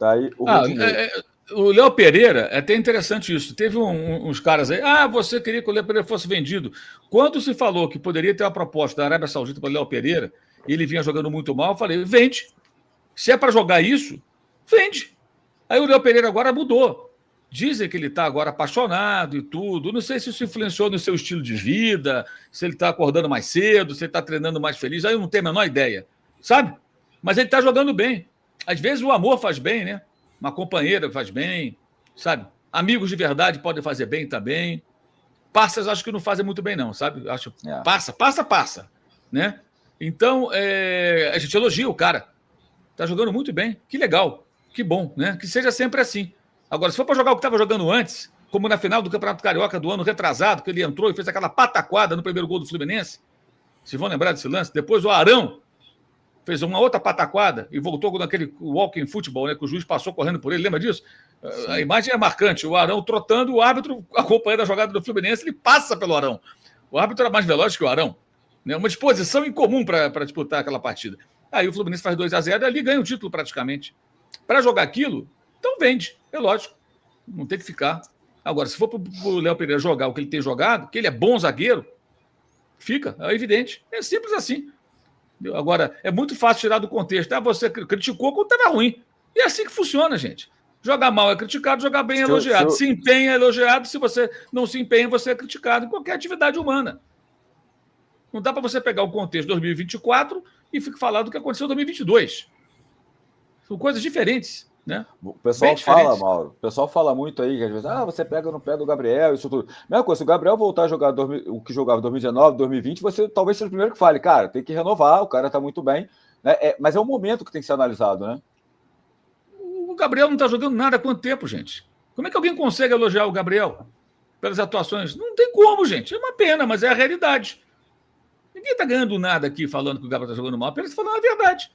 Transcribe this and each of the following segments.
Tá aí o Rodinei. O Léo Pereira, é até interessante isso. Teve uns caras aí, você queria que o Léo Pereira fosse vendido. Quando se falou que poderia ter uma proposta da Arábia Saudita para o Léo Pereira, e ele vinha jogando muito mal, eu falei, vende. Se é para jogar isso, vende. Aí o Léo Pereira agora mudou. Dizem que ele está agora apaixonado e tudo. Não sei se isso influenciou no seu estilo de vida, se ele está acordando mais cedo, se ele está treinando mais feliz. Aí eu não tenho a menor ideia, sabe? Mas ele está jogando bem. Às vezes o amor faz bem, né? Uma companheira faz bem, sabe? Amigos de verdade podem fazer bem também. Parças acho que não fazem muito bem, não, sabe? Acho passa, né? Então, a gente elogia o cara. Tá jogando muito bem. Que legal. Que bom, né? Que seja sempre assim. Agora, se for para jogar o que estava jogando antes, como na final do Campeonato Carioca do ano retrasado, que ele entrou e fez aquela pataquada no primeiro gol do Fluminense, vocês vão lembrar desse lance? Depois o Arão fez uma outra pataquada e voltou naquele walking futebol, né? Que o juiz passou correndo por ele. Lembra disso? Sim. A imagem é marcante. O Arão trotando, o árbitro acompanhando a jogada do Fluminense, ele passa pelo Arão. O árbitro era mais veloz que o Arão. Né? Uma disposição incomum para disputar aquela partida. Aí o Fluminense faz 2-0 e ali ganha o título praticamente. Para jogar aquilo, então vende. É lógico. Não tem que ficar. Agora, se for para o Léo Pereira jogar o que ele tem jogado, que ele é bom zagueiro, fica. É evidente. É simples assim. Agora, é muito fácil tirar do contexto. Você criticou quando estava ruim. E é assim que funciona, gente. Jogar mal é criticado, jogar bem é elogiado. Se empenha é elogiado, se você não se empenha, você é criticado em qualquer atividade humana. Não dá para você pegar o contexto de 2024 e falar do que aconteceu em 2022. São coisas diferentes, né? O pessoal fala, Mauro, o pessoal fala muito aí, que às vezes, você pega no pé do Gabriel, isso tudo. Mesma coisa, se o Gabriel voltar a jogar o que jogava em 2019, 2020, você talvez seja o primeiro que fale, cara, tem que renovar, o cara tá muito bem, né? Mas é um momento que tem que ser analisado, né? O Gabriel não tá jogando nada há quanto tempo, gente? Como é que alguém consegue elogiar o Gabriel pelas atuações? Não tem como, gente. É uma pena, mas é a realidade. Ninguém tá ganhando nada aqui falando que o Gabriel tá jogando mal, apenas falando a verdade.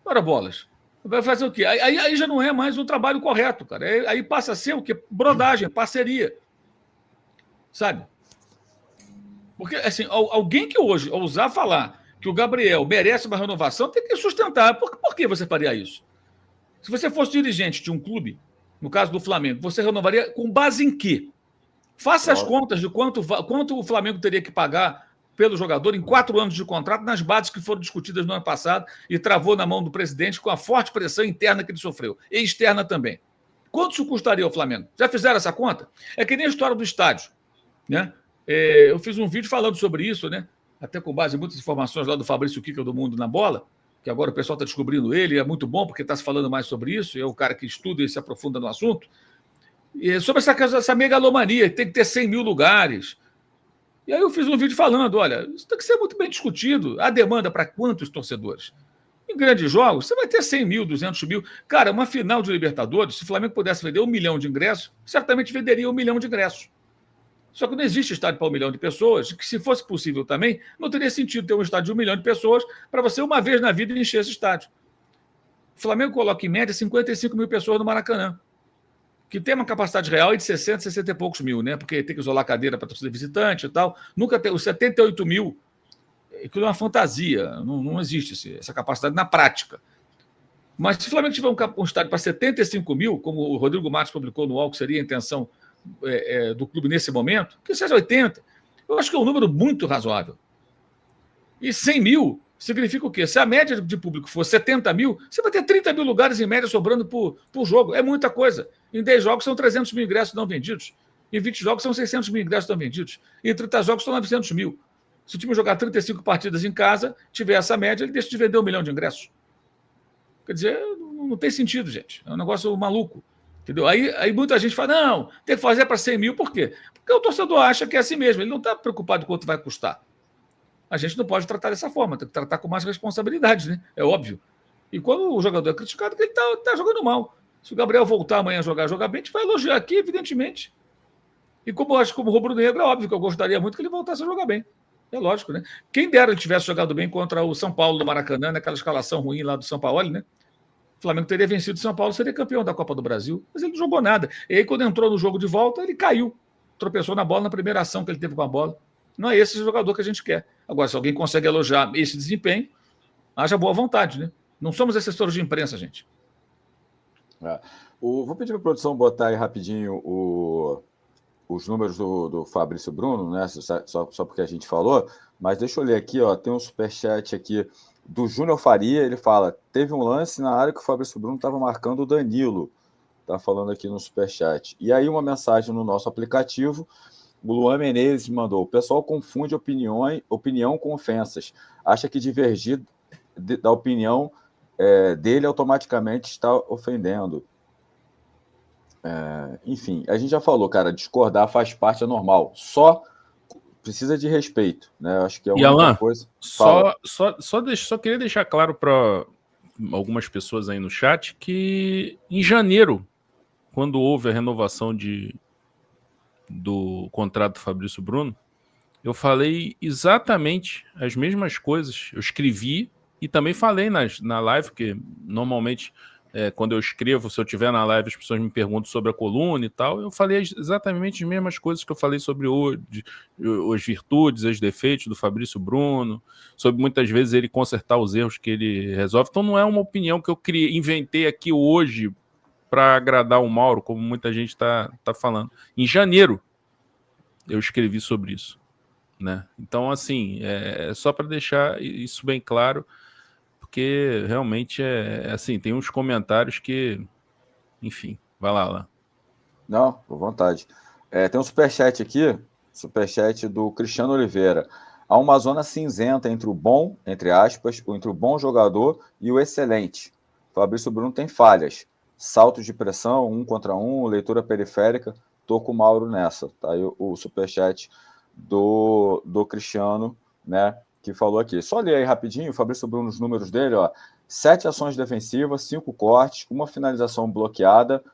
Ora, bolas. Vai fazer o quê? Aí já não é mais o trabalho correto, cara. Aí passa a ser o quê? Brodagem, parceria. Sabe? Porque, assim, alguém que hoje ousar falar que o Gabriel merece uma renovação tem que sustentar. Por que você faria isso? Se você fosse dirigente de um clube, no caso do Flamengo, você renovaria com base em quê? Faça as contas de quanto o Flamengo teria que pagar pelo jogador em 4 anos de contrato, nas bases que foram discutidas no ano passado e travou na mão do presidente com a forte pressão interna que ele sofreu, e externa também. Quanto isso custaria ao Flamengo? Já fizeram essa conta? É que nem a história do estádio. Né? Eu fiz um vídeo falando sobre isso, né? Até com base em muitas informações lá do Fabrício Kika do Mundo na Bola, que agora o pessoal está descobrindo ele, é muito bom porque está se falando mais sobre isso, é o cara que estuda e se aprofunda no assunto. E sobre essa megalomania, tem que ter 100 mil lugares. E aí eu fiz um vídeo falando, olha, isso tem que ser muito bem discutido. Há demanda para quantos torcedores? Em grandes jogos, você vai ter 100 mil, 200 mil. Cara, uma final de Libertadores, se o Flamengo pudesse vender 1 milhão de ingressos, certamente venderia 1 milhão de ingressos. Só que não existe estádio para 1 milhão de pessoas, que se fosse possível também, não teria sentido ter um estádio de 1 milhão de pessoas para você, uma vez na vida, encher esse estádio. O Flamengo coloca, em média, 55 mil pessoas no Maracanã, que tem uma capacidade real de 60, 60 e poucos mil, né? Porque tem que isolar a cadeira para torcida visitante e tal. Nunca tem os 78 mil, aquilo é uma fantasia, não existe essa capacidade na prática. Mas se o Flamengo tiver um estádio para 75 mil, como o Rodrigo Matos publicou no UOL, que seria a intenção do clube nesse momento, que seja 80, eu acho que é um número muito razoável. E 100 mil significa o quê? Se a média de público for 70 mil, você vai ter 30 mil lugares em média sobrando por jogo. É muita coisa. Em 10 jogos são 300 mil ingressos não vendidos. Em 20 jogos são 600 mil ingressos não vendidos. Em 30 jogos são 900 mil. Se o time jogar 35 partidas em casa, tiver essa média, ele deixa de vender 1 milhão de ingressos. Quer dizer, não tem sentido, gente. É um negócio maluco. Entendeu? Aí muita gente fala, não, tem que fazer para 100 mil. Por quê? Porque o torcedor acha que é assim mesmo. Ele não está preocupado com quanto vai custar. A gente não pode tratar dessa forma. Tem que tratar com mais responsabilidade, né? É óbvio. E quando o jogador é criticado, que ele está jogando mal. Se o Gabriel voltar amanhã a jogar bem, a gente vai elogiar aqui, evidentemente. E como eu acho como rubro-negro, é óbvio que eu gostaria muito que ele voltasse a jogar bem. É lógico, né? Quem dera ele tivesse jogado bem contra o São Paulo do Maracanã, naquela escalação ruim lá do São Paulo, né? O Flamengo teria vencido o São Paulo, seria campeão da Copa do Brasil. Mas ele não jogou nada. E aí, quando entrou no jogo de volta, ele caiu. Tropeçou na bola na primeira ação que ele teve com a bola. Não é esse jogador que a gente quer. Agora, se alguém consegue elogiar esse desempenho, haja boa vontade, né? Não somos assessores de imprensa, gente. Vou pedir para a produção botar aí rapidinho os números do Fabrício Bruno, né? Só porque a gente falou, mas deixa eu ler aqui, ó, tem um superchat aqui do Júnior Faria, ele fala, teve um lance na área que o Fabrício Bruno estava marcando o Danilo, tá falando aqui no superchat. E aí uma mensagem no nosso aplicativo, o Luan Menezes mandou, o pessoal confunde opinião com ofensas, acha que divergir da opinião dele automaticamente está ofendendo. Enfim, a gente já falou, cara, discordar faz parte, é normal. Só precisa de respeito, né? Eu acho que é a única Alan, coisa. Só queria deixar claro para algumas pessoas aí no chat que em janeiro, quando houve a renovação do contrato do Fabrício Bruno, eu falei exatamente as mesmas coisas. Eu escrevi e também falei na live, porque normalmente quando eu escrevo, se eu estiver na live, as pessoas me perguntam sobre a coluna e tal. Eu falei exatamente as mesmas coisas que eu falei sobre as virtudes, os defeitos do Fabrício Bruno, sobre muitas vezes ele consertar os erros que ele resolve. Então não é uma opinião que eu inventei aqui hoje para agradar o Mauro, como muita gente está falando. Em janeiro eu escrevi sobre isso, né? Então, assim, só para deixar isso bem claro, porque realmente assim, tem uns comentários que, enfim, vai lá. Não, por vontade. Tem um superchat aqui, superchat do Cristiano Oliveira. Há uma zona cinzenta entre o bom, entre aspas, entre o bom jogador e o excelente. Fabrício Bruno tem falhas. Saltos de pressão, 1 contra 1, leitura periférica. Tô com o Mauro nessa. Tá aí o superchat do Cristiano, né, que falou aqui. Só ler aí rapidinho, o Fabrício Bruno, os números dele, ó. 7 ações defensivas, 5 cortes, 1 finalização bloqueada,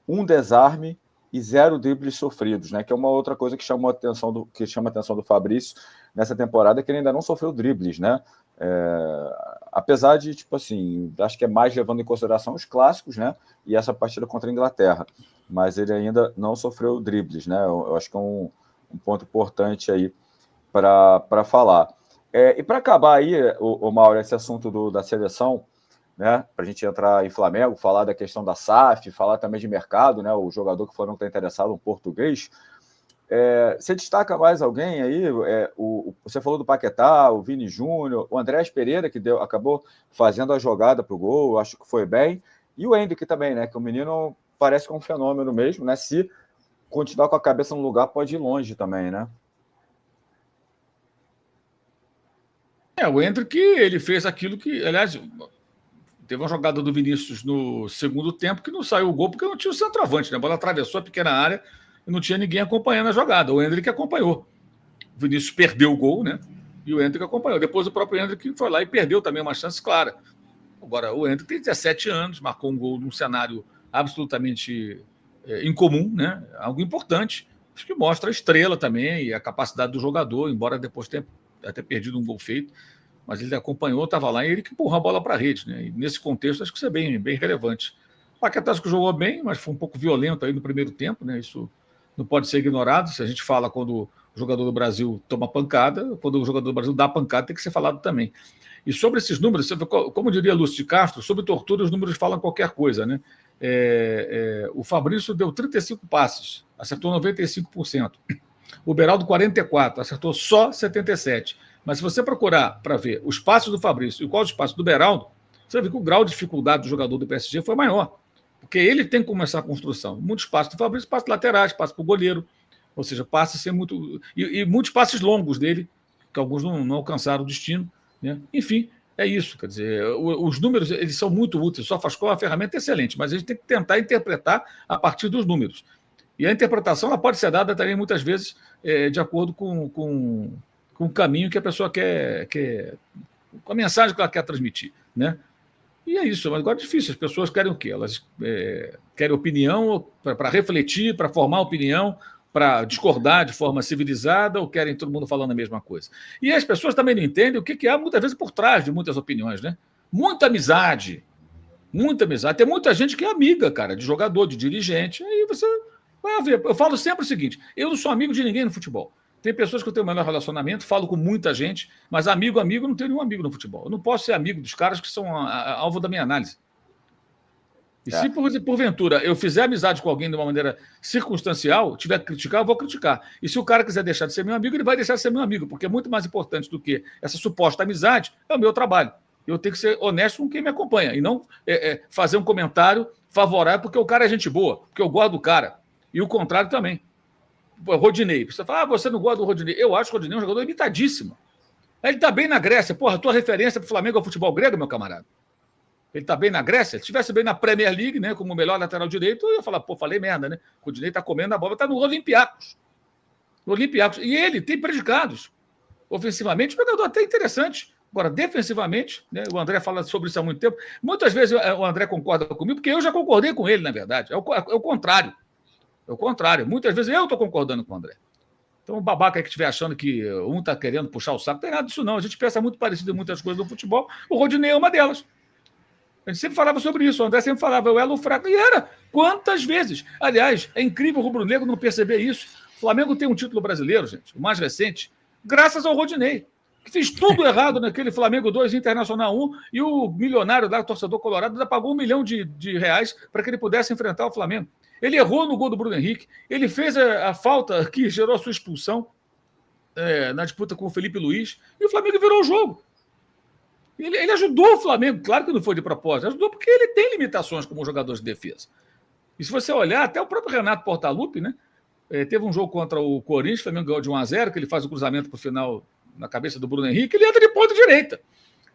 1 desarme e 0 dribles sofridos, né? Que é uma outra coisa que chama a atenção do Fabrício nessa temporada, que ele ainda não sofreu dribles, né? Apesar de, tipo assim, acho que é mais levando em consideração os clássicos, né? E essa partida contra a Inglaterra. Mas ele ainda não sofreu dribles, né? Eu acho que é um ponto importante aí para falar. E para acabar aí, o Mauro, esse assunto da seleção, né, para a gente entrar em Flamengo, falar da questão da SAF, falar também de mercado, né, o jogador que o Flamengo está interessado, um português. Você destaca mais alguém aí? Você falou do Paquetá, o Vini Júnior, o Andrés Pereira, que acabou fazendo a jogada para o gol, acho que foi bem, e o Endrick também, né, que o menino parece que é um fenômeno mesmo, né, se continuar com a cabeça no lugar, pode ir longe também, né? O Endrick, ele fez aquilo que, aliás, teve uma jogada do Vinícius no segundo tempo que não saiu o gol porque não tinha o centroavante, né? A bola atravessou a pequena área e não tinha ninguém acompanhando a jogada. O Endrick acompanhou. O Vinícius perdeu o gol, né? E o Endrick acompanhou. Depois o próprio Endrick foi lá e perdeu também uma chance clara. Agora, o Endrick tem 17 anos, marcou um gol num cenário absolutamente incomum, né? Algo importante. Acho que mostra a estrela também e a capacidade do jogador, embora depois tenha até perdido um gol feito, mas ele acompanhou, estava lá e ele que empurrou a bola para a rede, né? E nesse contexto, acho que isso é bem, bem relevante. O Paquetá que jogou bem, mas foi um pouco violento aí no primeiro tempo, né? Isso não pode ser ignorado. Se a gente fala quando o jogador do Brasil toma pancada, quando o jogador do Brasil dá pancada, tem que ser falado também. E sobre esses números, como diria Lúcio de Castro, sobre tortura os números falam qualquer coisa, né? O Fabrício deu 35 passes, acertou 95%. O Beraldo 44, acertou só 77%. Mas se você procurar para ver os passes do Fabrício e qual os passes do Beraldo, você vai ver que o grau de dificuldade do jogador do PSG foi maior. Porque ele tem que começar a construção. Muitos passes do Fabrício, passes laterais, passes para o goleiro. Ou seja, passes sem muito. E muitos passes longos dele, que alguns não alcançaram o destino. Né? Enfim, é isso. Quer dizer, os números eles são muito úteis. O SofaScore é uma ferramenta excelente, mas a gente tem que tentar interpretar a partir dos números. E a interpretação ela pode ser dada também, muitas vezes, de acordo com o caminho que a pessoa quer, com a mensagem que ela quer transmitir. Né? E é isso, mas agora é difícil. As pessoas querem o quê? Elas querem opinião para refletir, para formar opinião, para discordar de forma civilizada, ou querem todo mundo falando a mesma coisa. E as pessoas também não entendem o que há muitas vezes por trás de muitas opiniões, né? Muita amizade. Tem muita gente que é amiga, cara, de jogador, de dirigente. Aí você vai ver. Eu falo sempre o seguinte: eu não sou amigo de ninguém no futebol. Tem pessoas que eu tenho o melhor relacionamento, falo com muita gente, mas amigo, não tenho nenhum amigo no futebol. Eu não posso ser amigo dos caras que são alvo da minha análise. E se porventura eu fizer amizade com alguém de uma maneira circunstancial, tiver que criticar, eu vou criticar. E se o cara quiser deixar de ser meu amigo, ele vai deixar de ser meu amigo, porque é muito mais importante do que essa suposta amizade, é o meu trabalho. Eu tenho que ser honesto com quem me acompanha e não fazer um comentário favorável porque o cara é gente boa, porque eu gosto do cara. E o contrário também. Rodinei. Você fala, você não gosta do Rodinei. Eu acho o Rodinei um jogador limitadíssimo. Ele está bem na Grécia. Porra, tua referência para o Flamengo é o futebol grego, meu camarada. Ele está bem na Grécia. Se estivesse bem na Premier League, né, como o melhor lateral direito, eu ia falar, falei merda, né? O Rodinei está comendo a bola, está no Olympiacos. No Olympiacos. E ele tem predicados. Ofensivamente, um jogador até interessante. Agora, defensivamente, né, o André fala sobre isso há muito tempo. Muitas vezes o André concorda comigo, porque eu já concordei com ele, na verdade. É o contrário. É o contrário. Muitas vezes eu estou concordando com o André. Então, o babaca aí que estiver achando que um está querendo puxar o saco, não tem nada disso, não. A gente pensa muito parecido em muitas coisas do futebol. O Rodinei é uma delas. A gente sempre falava sobre isso. O André sempre falava, eu elo fraco. E era. Quantas vezes? Aliás, é incrível o rubro-negro não perceber isso. O Flamengo tem um título brasileiro, gente, o mais recente, graças ao Rodinei, que fez tudo errado naquele Flamengo 2, Internacional 1, e o milionário lá, o torcedor colorado, ainda pagou R$1 milhão de reais para que ele pudesse enfrentar o Flamengo. Ele errou no gol do Bruno Henrique, ele fez a falta que gerou a sua expulsão na disputa com o Felipe Luiz, e o Flamengo virou o jogo. Ele ajudou o Flamengo, claro que não foi de propósito, ajudou porque ele tem limitações como jogador de defesa. E se você olhar, até o próprio Renato Portaluppi, né, teve um jogo contra o Corinthians, o Flamengo ganhou de 1-0, que ele faz o cruzamento para o final na cabeça do Bruno Henrique, ele entra de ponta direita.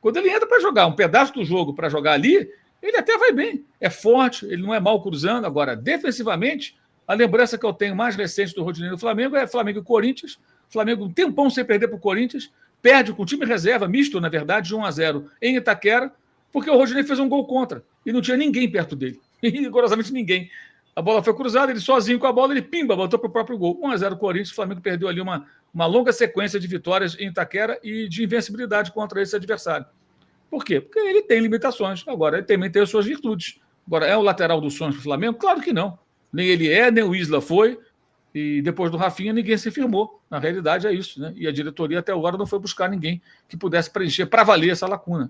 Quando ele entra para jogar um pedaço do jogo para jogar ali, ele até vai bem. É forte, ele não é mal cruzando. Agora, defensivamente, a lembrança que eu tenho mais recente do Rodinei do Flamengo é Flamengo e Corinthians. Flamengo um tempão sem perder para o Corinthians, perde com o time reserva, misto, na verdade, de 1-0 em Itaquera, porque o Rodinei fez um gol contra e não tinha ninguém perto dele. Rigorosamente ninguém. A bola foi cruzada, ele sozinho com a bola, ele pimba, botou para o próprio gol. 1-0 Corinthians, o Flamengo perdeu ali uma longa sequência de vitórias em Itaquera e de invencibilidade contra esse adversário. Por quê? Porque ele tem limitações. Agora, ele também tem as suas virtudes. Agora, é o lateral dos sonhos do Flamengo? Claro que não. Nem ele nem o Isla foi. E depois do Rafinha, ninguém se firmou. Na realidade, é isso, né? E a diretoria até agora não foi buscar ninguém que pudesse preencher para valer essa lacuna.